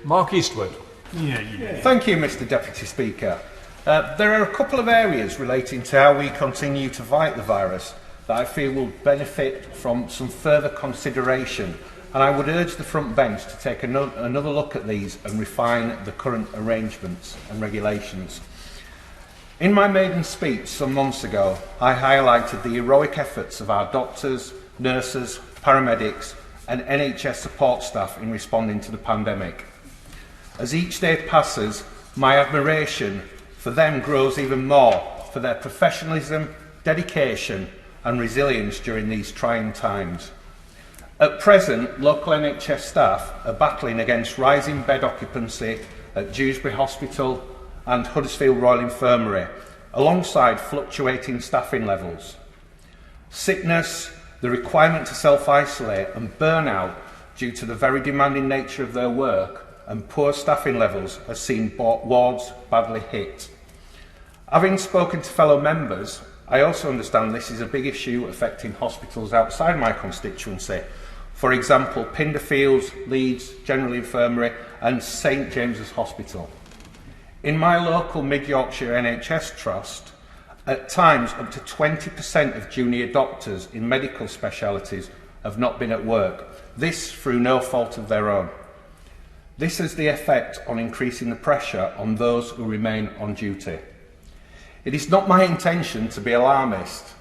Mark Eastwood. Thank you, Mr Deputy Speaker. There are a couple of areas relating to how we continue to fight the virus that I feel will benefit from some further consideration, and I would urge the front bench to take another look at these and refine the current arrangements and regulations. In my maiden speech some months ago, I highlighted the heroic efforts of our doctors, nurses, paramedics and NHS support staff in responding to the pandemic. As each day passes, my admiration for them grows even more for their professionalism, dedication and resilience during these trying times. At present, local NHS staff are battling against rising bed occupancy at Dewsbury Hospital and Huddersfield Royal Infirmary, alongside fluctuating staffing levels. Sickness, the requirement to self-isolate and burnout due to the very demanding nature of their work and poor staffing levels has seen wards badly hit. Having spoken to fellow members, I also understand this is a big issue affecting hospitals outside my constituency. For example, Pinderfields, Leeds General Infirmary and St James's Hospital. In my local Mid-Yorkshire NHS Trust, at times up to 20% of junior doctors in medical specialities have not been at work, this through no fault of their own. This has the effect on increasing the pressure on those who remain on duty. It is not my intention to be alarmist,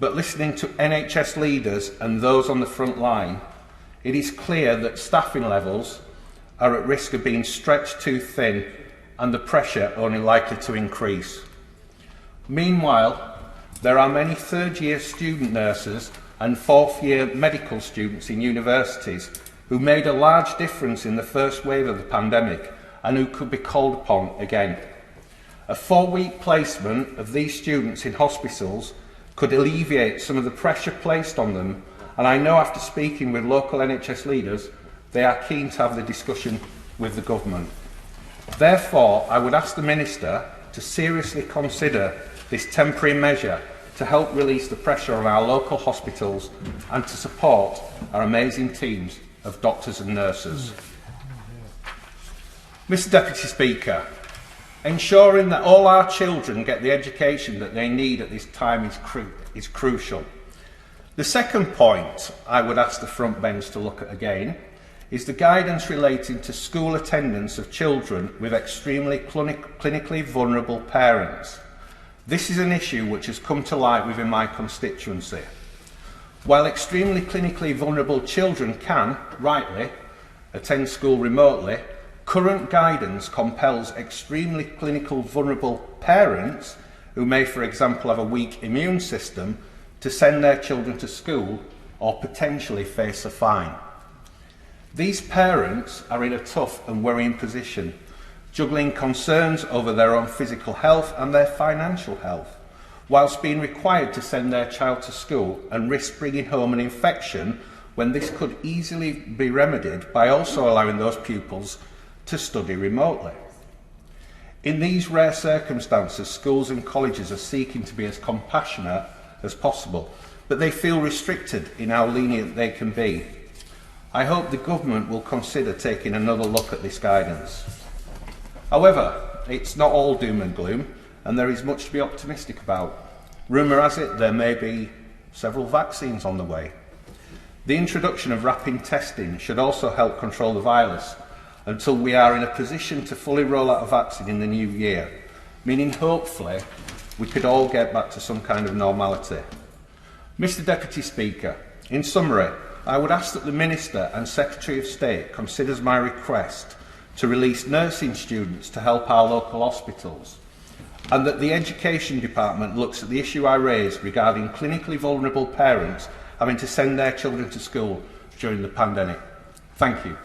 but listening to NHS leaders and those on the front line, it is clear that staffing levels are at risk of being stretched too thin and the pressure only likely to increase. Meanwhile, there are many third-year student nurses and fourth-year medical students in universities who made a large difference in the first wave of the pandemic and who could be called upon again. A 4-week placement of these students in hospitals could alleviate some of the pressure placed on them, and I know after speaking with local NHS leaders, they are keen to have the discussion with the government. Therefore, I would ask the Minister to seriously consider this temporary measure to help release the pressure on our local hospitals and to support our amazing teams of doctors and nurses. Mr Deputy Speaker, ensuring that all our children get the education that they need at this time is crucial. The second point I would ask the front bench to look at again is the guidance relating to school attendance of children with extremely clinically vulnerable parents. This is an issue which has come to light within my constituency. While extremely clinically vulnerable children can, rightly, attend school remotely, current guidance compels extremely clinical vulnerable parents, who may, for example, have a weak immune system, to send their children to school or potentially face a fine. These parents are in a tough and worrying position, juggling concerns over their own physical health and their financial health, whilst being required to send their child to school and risk bringing home an infection when this could easily be remedied by also allowing those pupils to study remotely. In these rare circumstances, schools and colleges are seeking to be as compassionate as possible, but they feel restricted in how lenient they can be. I hope the government will consider taking another look at this guidance. However, it's not all doom and gloom, and there is much to be optimistic about. Rumour has it there may be several vaccines on the way. The introduction of rapid testing should also help control the virus until we are in a position to fully roll out a vaccine in the new year, meaning hopefully we could all get back to some kind of normality. Mr Deputy Speaker, in summary, I would ask that the Minister and Secretary of State considers my request to release nursing students to help our local hospitals, and that the Education Department looks at the issue I raised regarding clinically vulnerable parents having to send their children to school during the pandemic. Thank you.